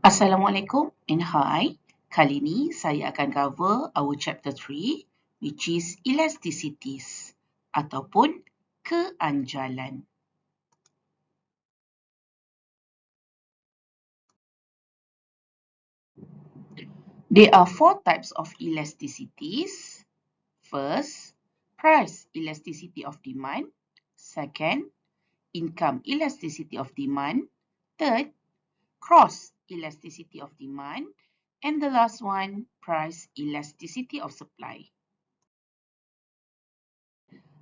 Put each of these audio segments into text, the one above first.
Assalamualaikum and hi. Kali ini saya akan cover our chapter 3 which is elasticities ataupun keanjalan. There are 4 types of elasticities. First, price elasticity of demand. Second, income elasticity of demand. Third, cross elasticity of demand. And the last one, price elasticity of supply.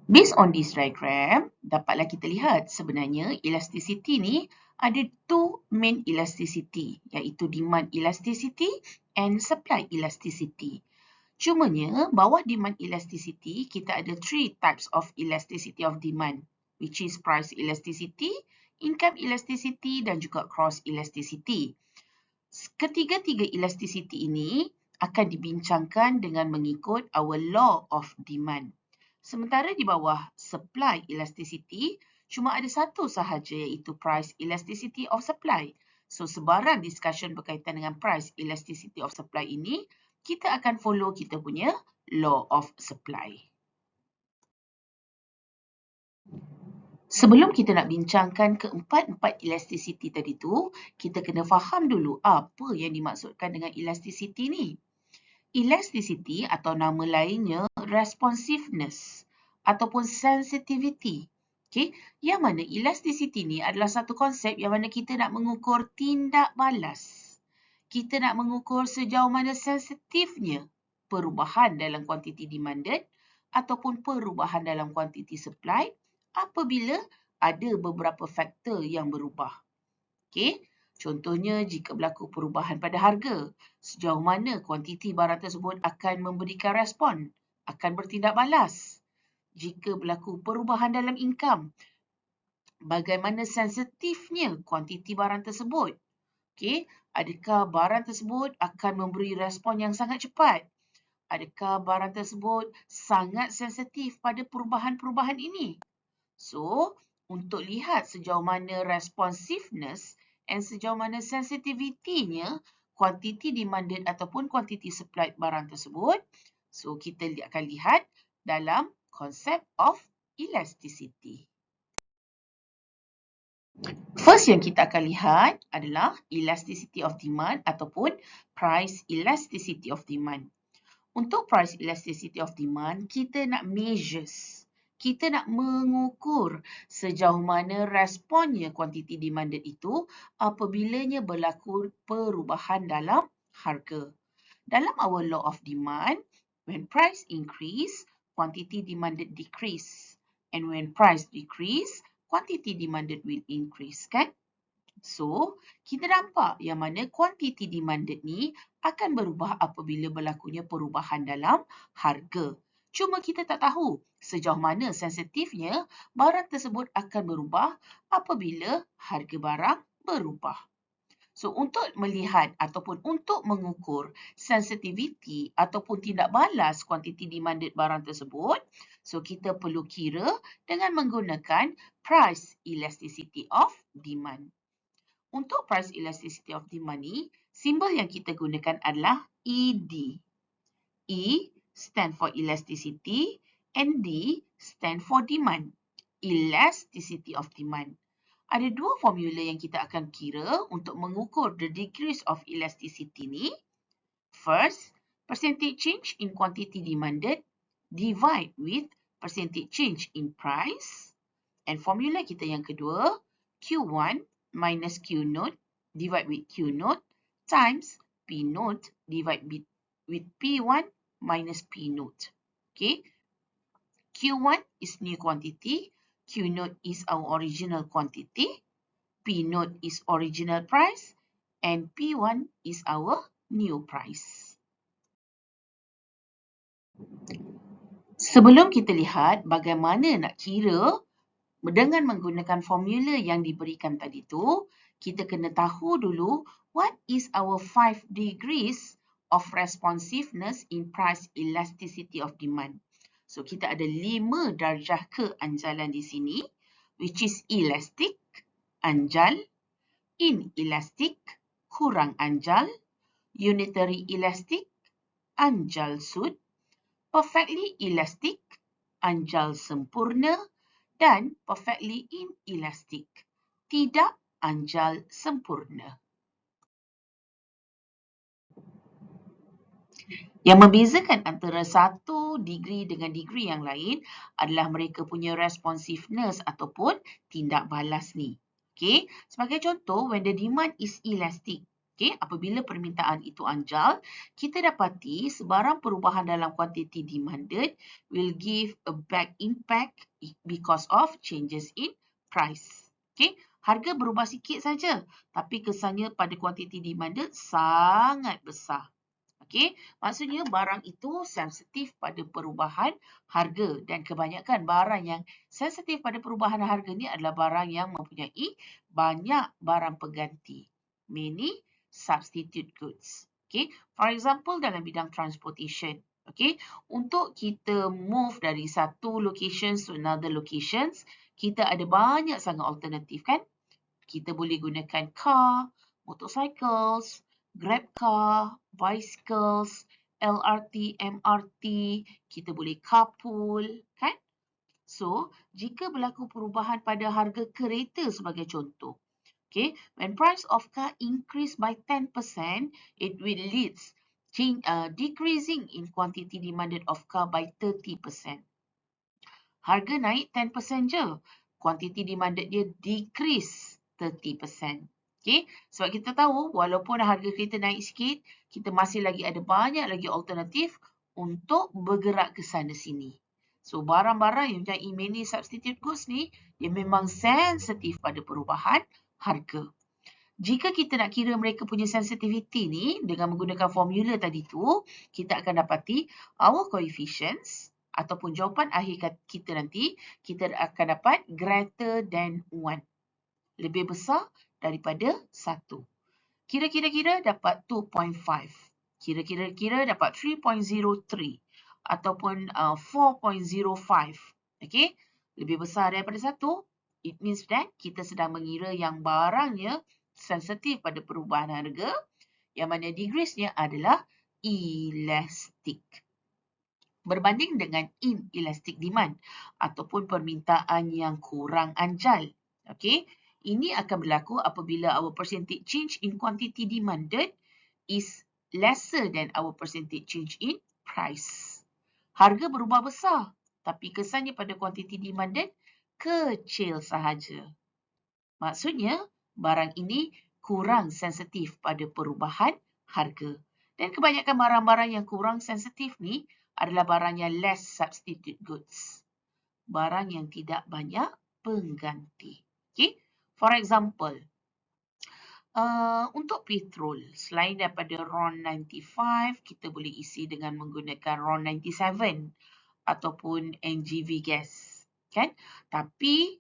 Based on this diagram, dapatlah kita lihat sebenarnya elasticity ni ada two main elasticity, iaitu demand elasticity and supply elasticity. Cumanya, bawah demand elasticity, kita ada three types of elasticity of demand, which is price elasticity, income elasticity dan juga cross elasticity. Ketiga-tiga elasticity ini akan dibincangkan dengan mengikut our law of demand. Sementara di bawah supply elasticity, cuma ada satu sahaja iaitu price elasticity of supply. So, sebarang discussion berkaitan dengan price elasticity of supply ini, kita akan follow kita punya law of supply. Sebelum kita nak bincangkan keempat-empat elasticity tadi tu, kita kena faham dulu apa yang dimaksudkan dengan elasticity ni. Elasticity atau nama lainnya responsiveness ataupun sensitivity. Okay? Yang mana elasticity ni adalah satu konsep yang mana kita nak mengukur tindak balas. Kita nak mengukur sejauh mana sensitifnya perubahan dalam kuantiti demanded ataupun perubahan dalam kuantiti supply apabila ada beberapa faktor yang berubah. Okay? Contohnya, jika berlaku perubahan pada harga, sejauh mana kuantiti barang tersebut akan memberikan respon, akan bertindak balas. Jika berlaku perubahan dalam income, bagaimana sensitifnya kuantiti barang tersebut? Okay? Adakah barang tersebut akan memberi respon yang sangat cepat? Adakah barang tersebut sangat sensitif pada perubahan-perubahan ini? So, untuk lihat sejauh mana responsiveness and sejauh mana sensitivity-nya kuantiti demanded ataupun kuantiti supplied barang tersebut, so kita akan lihat dalam konsep of elasticity. First yang kita akan lihat adalah elasticity of demand ataupun price elasticity of demand. Untuk price elasticity of demand, kita nak measures. Kita nak mengukur sejauh mana responnya kuantiti demanded itu apabilanya berlaku perubahan dalam harga. Dalam our law of demand, when price increase, quantity demanded decrease. And when price decrease, quantity demanded will increase, kan? So, kita nampak yang mana kuantiti demanded ni akan berubah apabila berlakunya perubahan dalam harga. Cuma kita tak tahu sejauh mana sensitifnya barang tersebut akan berubah apabila harga barang berubah. So, untuk melihat ataupun untuk mengukur sensitivity ataupun tindak balas kuantiti demanded barang tersebut, so kita perlu kira dengan menggunakan price elasticity of demand. Untuk price elasticity of demand ni, simbol yang kita gunakan adalah ED. E stand for elasticity and D stand for demand. Elasticity of demand. Ada dua formula yang kita akan kira untuk mengukur the degrees of elasticity ni. First, percentage change in quantity demanded divide with percentage change in price. And formula kita yang kedua, Q1 minus Q naught divide with Q naught times P naught divide with P1 minus P naught. Okay. Q1 is new quantity. Q naught is our original quantity. P naught is original price. And P1 is our new price. Sebelum kita lihat bagaimana nak kira dengan menggunakan formula yang diberikan tadi tu, kita kena tahu dulu what is our 5 degrees of responsiveness in price elasticity of demand. So, kita ada 5 darjah keanjalan di sini, which is elastic, anjal, inelastic, kurang anjal, unitary elastic, anjal sud, perfectly elastic, anjal sempurna, dan perfectly inelastic, tidak anjal sempurna. Yang membezakan antara satu degree dengan degree yang lain adalah mereka punya responsiveness ataupun tindak balas ni. Okay, sebagai contoh, when the demand is elastic, okay, apabila permintaan itu anjal, kita dapati sebarang perubahan dalam kuantiti demanded will give a back impact because of changes in price. Okay, harga berubah sikit saja, tapi kesannya pada kuantiti demanded sangat besar. Okey, maksudnya barang itu sensitif pada perubahan harga dan kebanyakan barang yang sensitif pada perubahan harga ni adalah barang yang mempunyai banyak barang pengganti. Many substitute goods. Okey, for example dalam bidang transportation. Okey, untuk kita move dari satu location to another locations, kita ada banyak sangat alternatif kan? Kita boleh gunakan car, motorcycles, Grab car, bicycles, LRT, MRT, kita boleh carpool, kan? So, jika berlaku perubahan pada harga kereta sebagai contoh, okay, when price of car increase by 10%, it will lead decreasing in quantity demanded of car by 30%. Harga naik 10% je, quantity demanded dia decrease 30%. Okay? Sebab kita tahu walaupun harga kereta naik sikit, kita masih lagi ada banyak lagi alternatif untuk bergerak ke sana sini. So, barang-barang yang mempunyai many substitute goods ni, dia memang sensitif pada perubahan harga. Jika kita nak kira mereka punya sensitivity ni dengan menggunakan formula tadi tu, kita akan dapati our coefficients ataupun jawapan akhir kita nanti, kita akan dapat greater than 1. Lebih besar daripada 1. Kira-kira dapat 2.5. Kira-kira dapat 3.03 ataupun 4.05. Okay? Lebih besar daripada 1. It means that kita sedang mengira yang barangnya sensitif pada perubahan harga, yang mana degrees-nya adalah elastic. Berbanding dengan inelastic demand ataupun permintaan yang kurang anjal. Okay? Ini akan berlaku apabila our percentage change in quantity demanded is lesser than our percentage change in price. Harga berubah besar, tapi kesannya pada quantity demanded kecil sahaja. Maksudnya, barang ini kurang sensitif pada perubahan harga. Dan kebanyakan barang-barang yang kurang sensitif ni adalah barang yang less substitute goods. Barang yang tidak banyak pengganti. Okay? For example, untuk petrol, selain daripada RON 95, kita boleh isi dengan menggunakan RON 97 ataupun NGV gas. Kan? Tapi,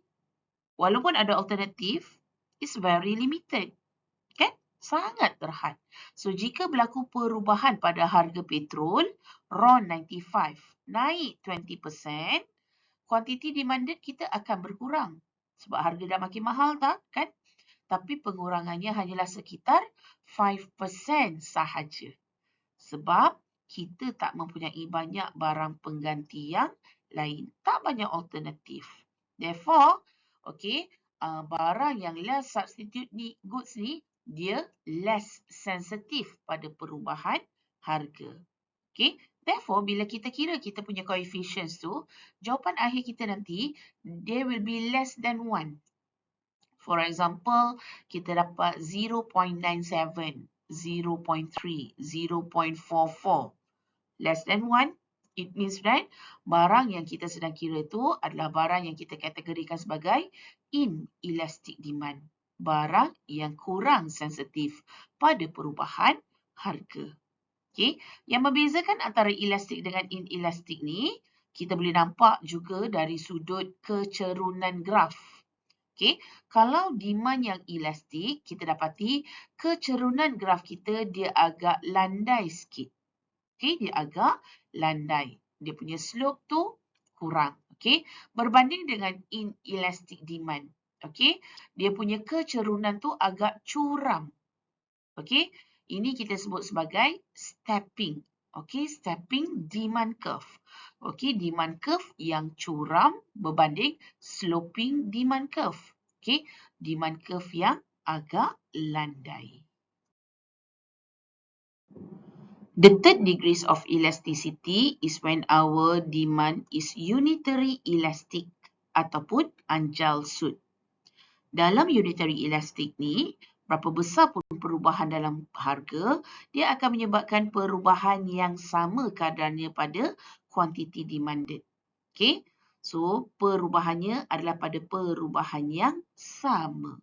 walaupun ada alternatif, it's very limited. Kan? Sangat terhad. So, jika berlaku perubahan pada harga petrol, RON 95 naik 20%, kuantiti demanded kita akan berkurang. Sebab harga dah makin mahal tak? Kan? Tapi pengurangannya hanyalah sekitar 5% sahaja. Sebab kita tak mempunyai banyak barang pengganti yang lain. Tak banyak alternatif. Therefore, okay, barang yang less substitute goods ni, dia less sensitif pada perubahan harga. Okay? Therefore, bila kita kira kita punya coefficients tu, jawapan akhir kita nanti, they will be less than 1. For example, kita dapat 0.97, 0.3, 0.44. Less than 1, it means that barang yang kita sedang kira itu adalah barang yang kita kategorikan sebagai inelastic demand. Barang yang kurang sensitif pada perubahan harga. Okay. Yang membezakan antara elastik dengan inelastik ni, kita boleh nampak juga dari sudut kecerunan graf. Okay. Kalau demand yang elastik, kita dapati kecerunan graf kita dia agak landai sikit. Okay. Dia agak landai. Dia punya slope tu kurang. Okay. Berbanding dengan inelastic demand. Okay. Dia punya kecerunan tu agak curam. Okey, ini kita sebut sebagai stepping. Okey, stepping demand curve. Okey, demand curve yang curam berbanding sloping demand curve. Okey, demand curve yang agak landai. The third degrees of elasticity is when our demand is unitary elastic ataupun anjal sud. Dalam unitary elastic ni, berapa besar pun perubahan dalam harga, dia akan menyebabkan perubahan yang sama kadarnya pada kuantiti demanded. Okay, so perubahannya adalah pada perubahan yang sama.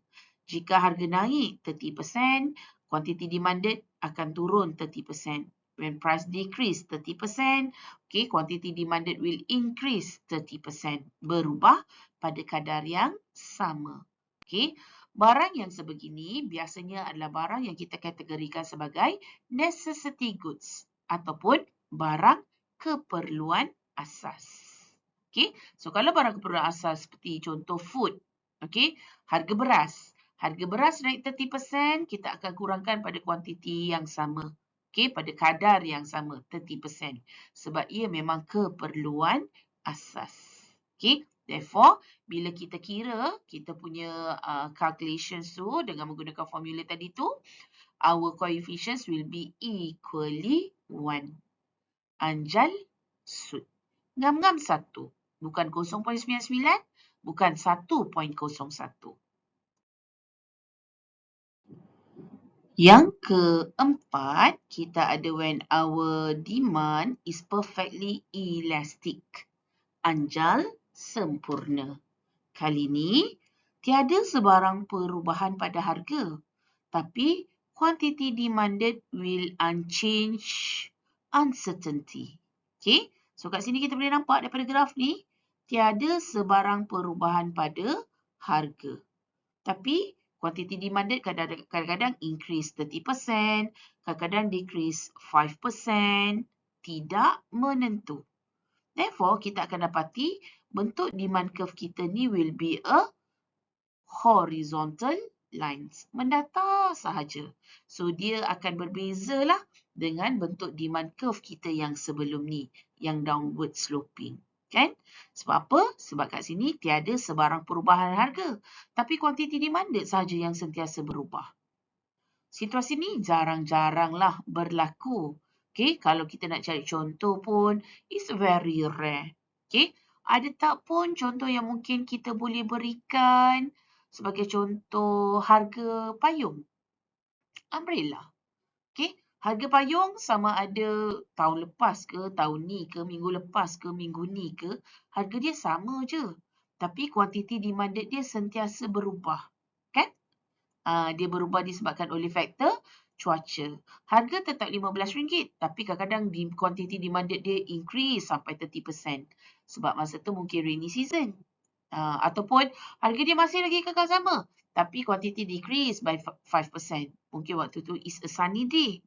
Jika harga naik 30%, kuantiti demanded akan turun 30%. When price decrease 30%, okay, quantity demanded will increase 30%. Berubah pada kadar yang sama. Okay. Barang yang sebegini biasanya adalah barang yang kita kategorikan sebagai necessity goods ataupun barang keperluan asas. Okay. So, kalau barang keperluan asas seperti contoh food, okay, harga beras. Harga beras naik 30%, kita akan kurangkan pada kuantiti yang sama. Okay, pada kadar yang sama, 30%. Sebab ia memang keperluan asas. Okay. Therefore, bila kita kira, kita punya calculations tu dengan menggunakan formula tadi tu, our coefficients will be equally 1. Anjal sud. Ngam-ngam 1. Bukan 0.99, bukan 1.01. Yang keempat, kita ada when our demand is perfectly elastic. Anjal sempurna. Kali ini, tiada sebarang perubahan pada harga. Tapi, quantity demanded will unchanged uncertainty. Okay, so kat sini kita boleh nampak daripada graf ni, tiada sebarang perubahan pada harga. Tapi, quantity demanded kadang-kadang increase 30%, kadang-kadang decrease 5%, tidak menentu. Therefore, kita akan dapati bentuk demand curve kita ni will be a horizontal lines. Mendatar sahaja. So, dia akan berbezalah dengan bentuk demand curve kita yang sebelum ni, yang downward sloping. Kan? Sebab apa? Sebab kat sini tiada sebarang perubahan harga. Tapi kuantiti demanded sahaja yang sentiasa berubah. Situasi ni jarang-jaranglah berlaku. Okay, kalau kita nak cari contoh pun, it's very rare. Okay, ada tak pun contoh yang mungkin kita boleh berikan sebagai contoh harga payung? Umbrella. Okay, harga payung sama ada tahun lepas ke, tahun ni ke, minggu lepas ke, minggu ni ke, harga dia sama je. Tapi kuantiti demanded dia sentiasa berubah. Kan? Dia berubah disebabkan oleh faktor cuaca. Harga tetap RM15, tapi kadang-kadang kuantiti demanded dia increase sampai 30%. Sebab masa tu mungkin rainy season. Ataupun harga dia masih lagi kekal sama, tapi kuantiti decrease by 5%. Mungkin waktu tu is a sunny day.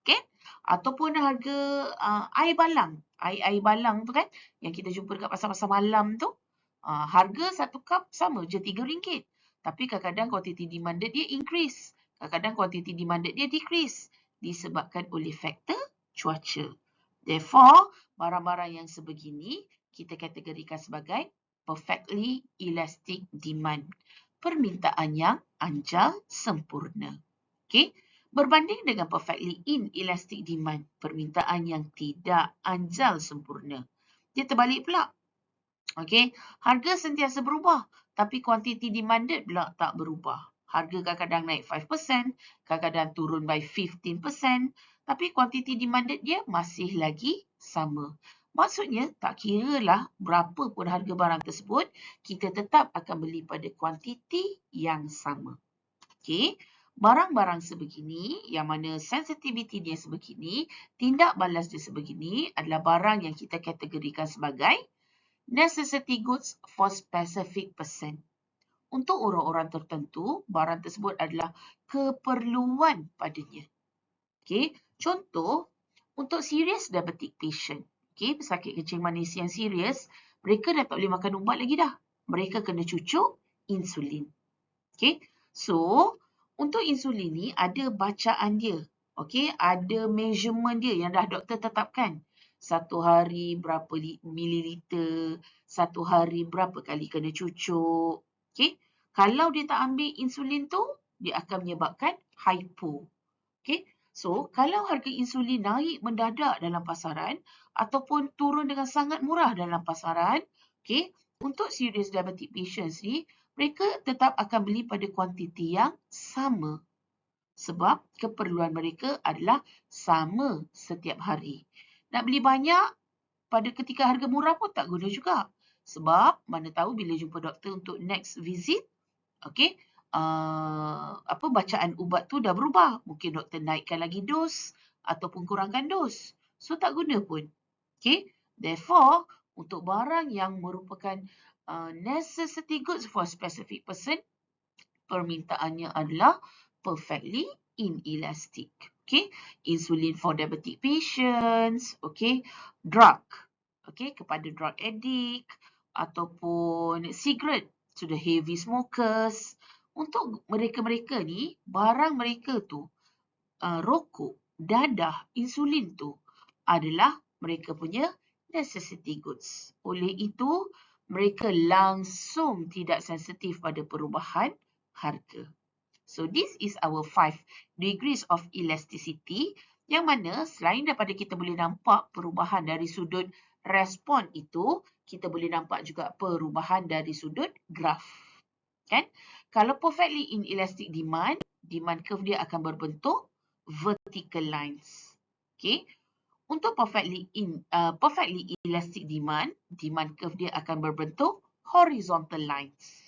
Okay? Ataupun harga air balang. Air balang tu kan, yang kita jumpa dekat pasar-pasar malam tu. Harga satu cup sama je RM3. Tapi kadang-kadang kuantiti demanded dia increase. Kadang-kadang kuantiti demanded dia decrease. Disebabkan oleh faktor cuaca. Therefore, barang-barang yang sebegini kita kategorikan sebagai perfectly elastic demand. Permintaan yang anjal sempurna. Okay? Berbanding dengan perfectly inelastic demand. Permintaan yang tidak anjal sempurna. Dia terbalik pula. Okay, harga sentiasa berubah, tapi kuantiti demanded pula tak berubah. Harga kadang-kadang naik 5%, kadang-kadang turun by 15%, tapi kuantiti demanded dia masih lagi sama. Maksudnya, tak kiralah berapa pun harga barang tersebut, kita tetap akan beli pada kuantiti yang sama. Okay, barang-barang sebegini, yang mana sensitivity dia sebegini, tindak balas dia sebegini adalah barang yang kita kategorikan sebagai necessity goods for specific person. Untuk orang-orang tertentu, barang tersebut adalah keperluan padanya. Okay. Contoh, untuk serious diabetic patient, okay, pesakit kencing manis yang serius, mereka dah tak boleh makan ubat lagi dah. Mereka kena cucuk insulin. Okay. So, untuk insulin ni ada bacaan dia. Okey, ada measurement dia yang dah doktor tetapkan. Satu hari berapa mililiter, satu hari berapa kali kena cucuk. Okey, kalau dia tak ambil insulin tu, dia akan menyebabkan hypo. Okey, so kalau harga insulin naik mendadak dalam pasaran ataupun turun dengan sangat murah dalam pasaran, okey, untuk serious diabetic patients ni, mereka tetap akan beli pada kuantiti yang sama. Sebab keperluan mereka adalah sama setiap hari. Nak beli banyak pada ketika harga murah pun tak guna juga. Sebab mana tahu bila jumpa doktor untuk next visit, okey, bacaan ubat tu dah berubah. Mungkin doktor naikkan lagi dos ataupun kurangkan dos. So tak guna pun. Okay. Therefore, untuk barang yang merupakan necessity goods for a specific person, permintaannya adalah perfectly inelastic. Okay. Insulin for diabetic patients. Okay. Drug. Okay. Kepada drug addict ataupun cigarette to the heavy smokers. Untuk mereka-mereka ni, barang mereka tu, rokok, dadah, insulin tu adalah mereka punya necessity goods. Oleh itu, mereka langsung tidak sensitif pada perubahan harga. So, this is our 5 degrees of elasticity yang mana selain daripada kita boleh nampak perubahan dari sudut respon itu, kita boleh nampak juga perubahan dari sudut graf. Kan? Kalau perfectly inelastic demand, demand curve dia akan berbentuk vertical lines. Okay? Untuk perfectly elastic demand, demand curve dia akan berbentuk horizontal lines.